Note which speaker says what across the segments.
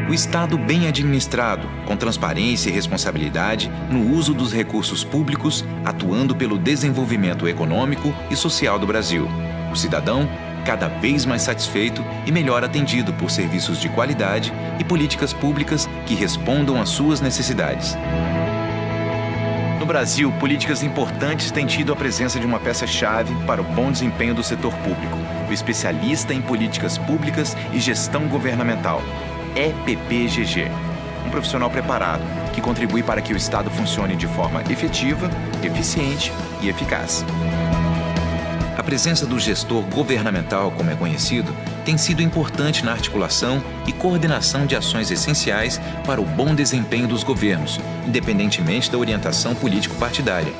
Speaker 1: O Estado bem administrado, com transparência e responsabilidade no uso dos recursos públicos, atuando pelo desenvolvimento econômico e social do Brasil. O cidadão cada vez mais satisfeito e melhor atendido por serviços de qualidade e políticas públicas que respondam às suas necessidades. No Brasil, políticas importantes têm tido a presença de uma peça-chave para o bom desempenho do setor público, o especialista em políticas públicas e gestão governamental, EPPGG. Um profissional preparado que contribui para que o Estado funcione de forma efetiva, eficiente e eficaz. A presença do gestor governamental, como é conhecido, tem sido importante na articulação e coordenação de ações essenciais para o bom desempenho dos governos, independentemente da orientação político-partidária.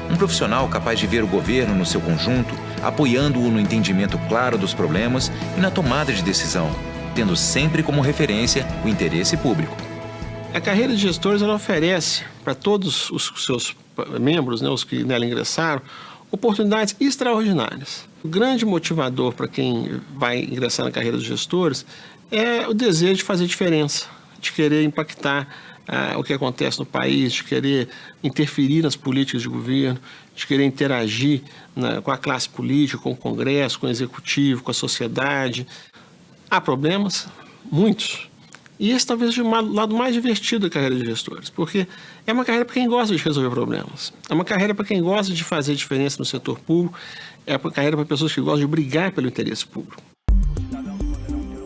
Speaker 1: Um profissional capaz de ver o governo no seu conjunto, apoiando-o no entendimento claro dos problemas e na tomada de decisão, tendo sempre como referência o interesse público.
Speaker 2: A carreira de gestores ela oferece para todos os seus membros, os que nela ingressaram, oportunidades extraordinárias. O grande motivador para quem vai ingressar na carreira dos gestores é o desejo de fazer diferença, de querer impactar o que acontece no país, de querer interferir nas políticas de governo, de querer interagir com a classe política, com o Congresso, com o Executivo, com a sociedade. Há problemas? Muitos. E esse talvez seja o lado mais divertido da carreira de gestores, porque é uma carreira para quem gosta de resolver problemas. É uma carreira para quem gosta de fazer diferença no setor público. É uma carreira para pessoas que gostam de brigar pelo interesse público.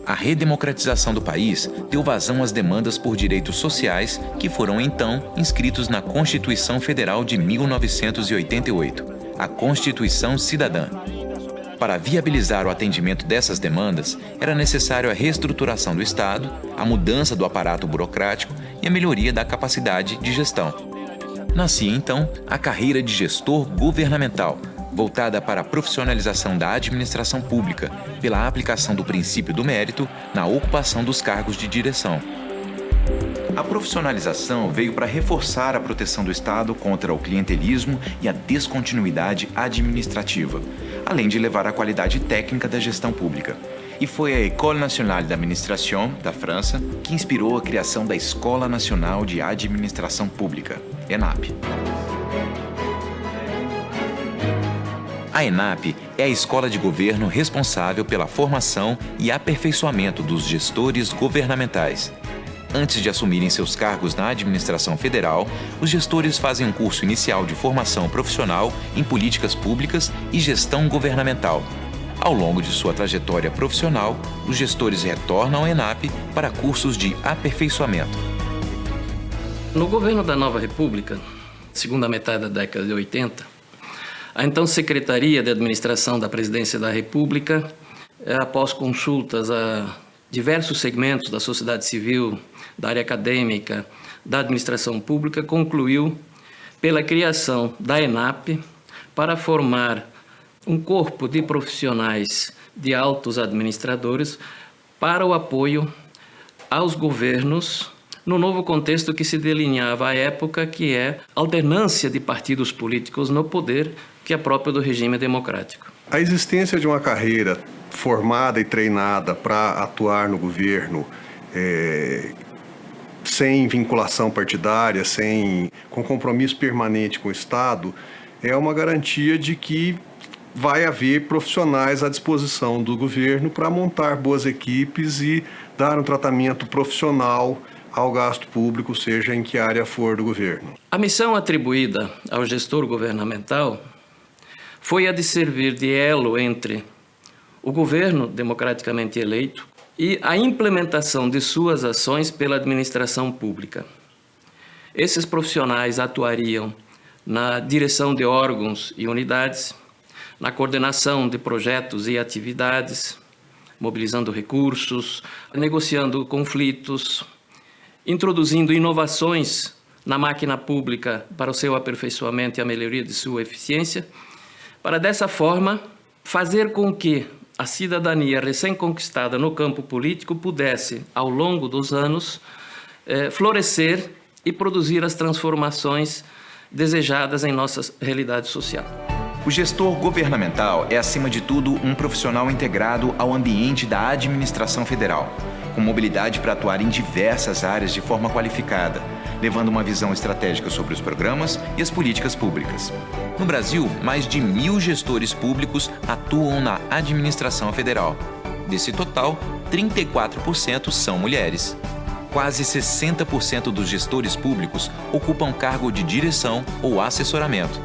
Speaker 1: A redemocratização do país deu vazão às demandas por direitos sociais que foram, então, inscritos na Constituição Federal de 1988, a Constituição Cidadã. Para viabilizar o atendimento dessas demandas, era necessário a reestruturação do Estado, a mudança do aparato burocrático e a melhoria da capacidade de gestão. Nascia, então, a carreira de gestor governamental, voltada para a profissionalização da administração pública, pela aplicação do princípio do mérito na ocupação dos cargos de direção. A profissionalização veio para reforçar a proteção do Estado contra o clientelismo e a descontinuidade administrativa, além de elevar a qualidade técnica da gestão pública. E foi a École Nationale d'Administration, da França, que inspirou a criação da Escola Nacional de Administração Pública, ENAP. A ENAP é a escola de governo responsável pela formação e aperfeiçoamento dos gestores governamentais. Antes de assumirem seus cargos na administração federal, os gestores fazem um curso inicial de formação profissional em políticas públicas e gestão governamental. Ao longo de sua trajetória profissional, os gestores retornam à ENAP para cursos de aperfeiçoamento.
Speaker 3: No governo da Nova República, segunda metade da década de 80, a então Secretaria de Administração da Presidência da República, após consultas a diversos segmentos da sociedade civil, da área acadêmica, da administração pública, concluiu pela criação da ENAP para formar um corpo de profissionais de altos administradores para o apoio aos governos no novo contexto que se delineava à época, que é a alternância de partidos políticos no poder, que é próprio do regime democrático.
Speaker 4: A existência de uma carreira formada e treinada para atuar no governo sem vinculação partidária, com compromisso permanente com o Estado, é uma garantia de que vai haver profissionais à disposição do governo para montar boas equipes e dar um tratamento profissional ao gasto público, seja em que área for do governo.
Speaker 3: A missão atribuída ao gestor governamental foi a de servir de elo entre o governo democraticamente eleito e a implementação de suas ações pela administração pública. Esses profissionais atuariam na direção de órgãos e unidades, na coordenação de projetos e atividades, mobilizando recursos, negociando conflitos, introduzindo inovações na máquina pública para o seu aperfeiçoamento e a melhoria de sua eficiência, para dessa forma fazer com que a cidadania recém-conquistada no campo político pudesse, ao longo dos anos, florescer e produzir as transformações desejadas em nossa realidade social.
Speaker 1: O gestor governamental é, acima de tudo, um profissional integrado ao ambiente da administração federal, com mobilidade para atuar em diversas áreas de forma qualificada, levando uma visão estratégica sobre os programas e as políticas públicas. No Brasil, mais de 1.000 gestores públicos atuam na administração federal. Desse total, 34% são mulheres. Quase 60% dos gestores públicos ocupam cargo de direção ou assessoramento.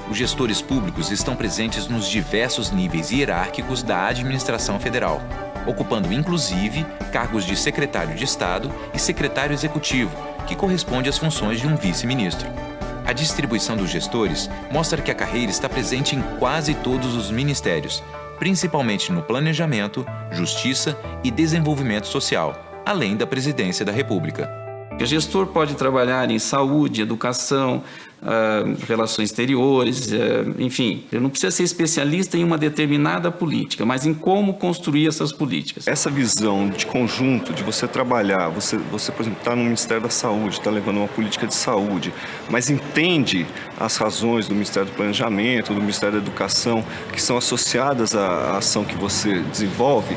Speaker 1: Os gestores públicos estão presentes nos diversos níveis hierárquicos da administração federal, ocupando inclusive cargos de secretário de Estado e secretário executivo, que corresponde às funções de um vice-ministro. A distribuição dos gestores mostra que a carreira está presente em quase todos os ministérios, principalmente no planejamento, justiça e desenvolvimento social, além da presidência da República.
Speaker 5: O gestor pode trabalhar em saúde, educação, relações exteriores, enfim. Ele não precisa ser especialista em uma determinada política, mas em como construir essas políticas.
Speaker 6: Essa visão de conjunto, de você trabalhar, você por exemplo, está no Ministério da Saúde, está levando uma política de saúde, mas entende as razões do Ministério do Planejamento, do Ministério da Educação, que são associadas à ação que você desenvolve,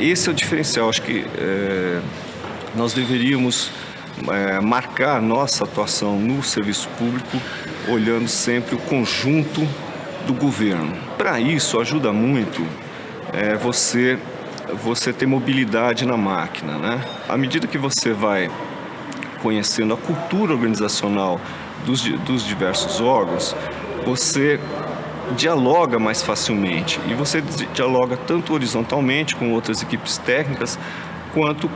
Speaker 6: esse é o diferencial. Acho que nós deveríamos marcar nossa atuação no serviço público olhando sempre o conjunto do governo. Para isso ajuda muito você ter mobilidade na máquina, né? À medida que você vai conhecendo a cultura organizacional dos diversos órgãos, você dialoga mais facilmente e você dialoga tanto horizontalmente com outras equipes técnicas quanto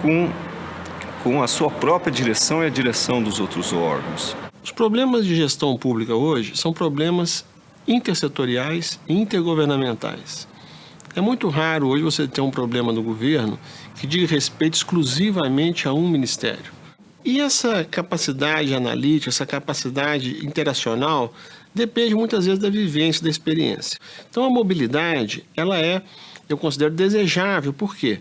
Speaker 6: com a sua própria direção e a direção dos outros órgãos.
Speaker 2: Os problemas de gestão pública hoje são problemas intersetoriais e intergovernamentais. É muito raro hoje você ter um problema no governo que diga respeito exclusivamente a um ministério. E essa capacidade analítica, essa capacidade interacional, depende muitas vezes da vivência, da experiência. Então a mobilidade, ela é, eu considero desejável. Por quê?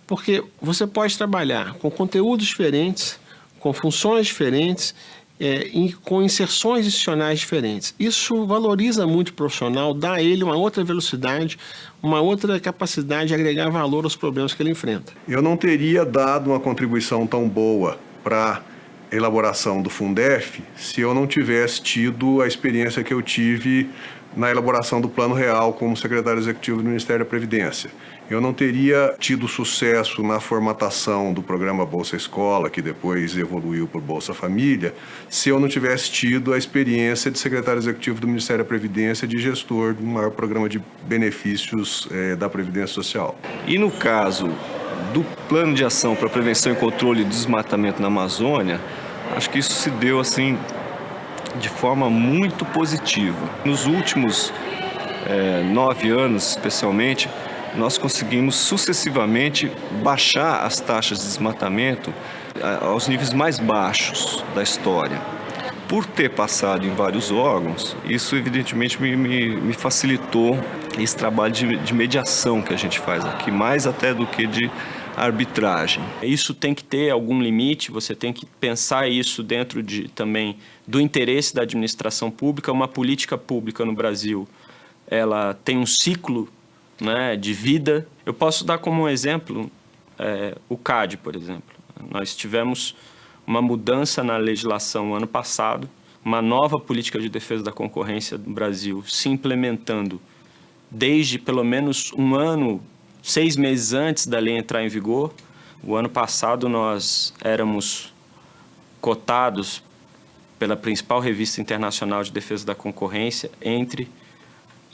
Speaker 2: Porque você pode trabalhar com conteúdos diferentes, com funções diferentes, e com inserções institucionais diferentes. Isso valoriza muito o profissional, dá a ele uma outra velocidade, uma outra capacidade de agregar valor aos problemas que ele enfrenta.
Speaker 4: Eu não teria dado uma contribuição tão boa para a elaboração do Fundef se eu não tivesse tido a experiência que eu tive na elaboração do Plano Real como secretário executivo do Ministério da Previdência. Eu não teria tido sucesso na formatação do programa Bolsa Escola, que depois evoluiu por Bolsa Família, se eu não tivesse tido a experiência de secretário executivo do Ministério da Previdência, de gestor do maior programa de benefícios da Previdência Social.
Speaker 6: E no caso do Plano de Ação para Prevenção e Controle do Desmatamento na Amazônia, acho que isso se deu assim de forma muito positiva. Nos últimos 9 anos, especialmente, nós conseguimos sucessivamente baixar as taxas de desmatamento aos níveis mais baixos da história. Por ter passado em vários órgãos, isso evidentemente me facilitou esse trabalho de mediação que a gente faz aqui, mais até do que de arbitragem.
Speaker 5: Isso tem que ter algum limite, você tem que pensar isso dentro também do interesse da administração pública. Uma política pública no Brasil, ela tem um ciclo, né, de vida. Eu posso dar como exemplo o CAD, por exemplo. Nós tivemos uma mudança na legislação ano passado, uma nova política de defesa da concorrência no Brasil se implementando desde pelo menos um ano, 6 meses antes da lei entrar em vigor. O ano passado nós éramos cotados pela principal revista internacional de defesa da concorrência entre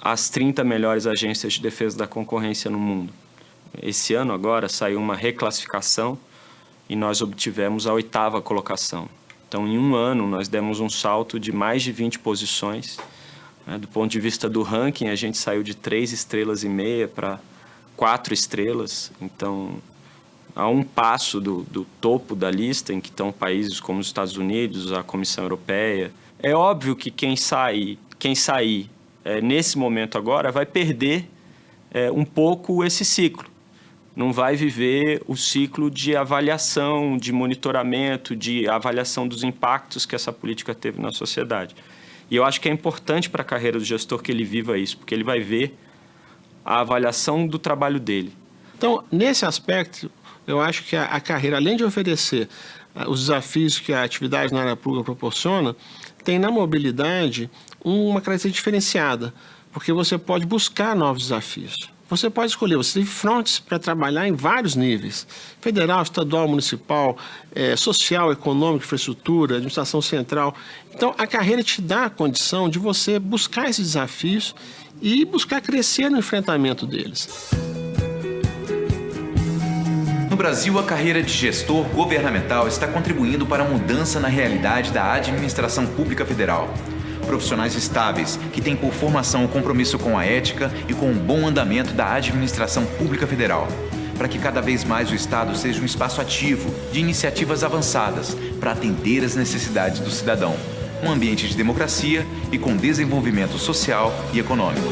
Speaker 5: as 30 melhores agências de defesa da concorrência no mundo. Esse ano agora saiu uma reclassificação e nós obtivemos a 8ª colocação. Então, em um ano, nós demos um salto de mais de 20 posições. Do ponto de vista do ranking, a gente saiu de 3,5 estrelas para 4 estrelas. Então, a um passo do topo da lista, em que estão países como os Estados Unidos, a Comissão Europeia. É óbvio que quem sair nesse momento agora vai perder um pouco esse ciclo. Não vai viver o ciclo de avaliação, de monitoramento, de avaliação dos impactos que essa política teve na sociedade. E eu acho que é importante para a carreira do gestor que ele viva isso, porque ele vai ver a avaliação do trabalho dele.
Speaker 2: Então, nesse aspecto, eu acho que a carreira, além de oferecer os desafios que a atividade na área pública proporciona, tem na mobilidade uma característica diferenciada, porque você pode buscar novos desafios. Você pode escolher, você tem frontes para trabalhar em vários níveis, federal, estadual, municipal, social, econômico, infraestrutura, administração central. Então, a carreira te dá a condição de você buscar esses desafios e buscar crescer no enfrentamento deles.
Speaker 1: No Brasil, a carreira de gestor governamental está contribuindo para a mudança na realidade da administração pública federal. Profissionais estáveis, que têm por formação o compromisso com a ética e com o bom andamento da administração pública federal, para que cada vez mais o Estado seja um espaço ativo de iniciativas avançadas para atender às necessidades do cidadão, um ambiente de democracia e com desenvolvimento social e econômico.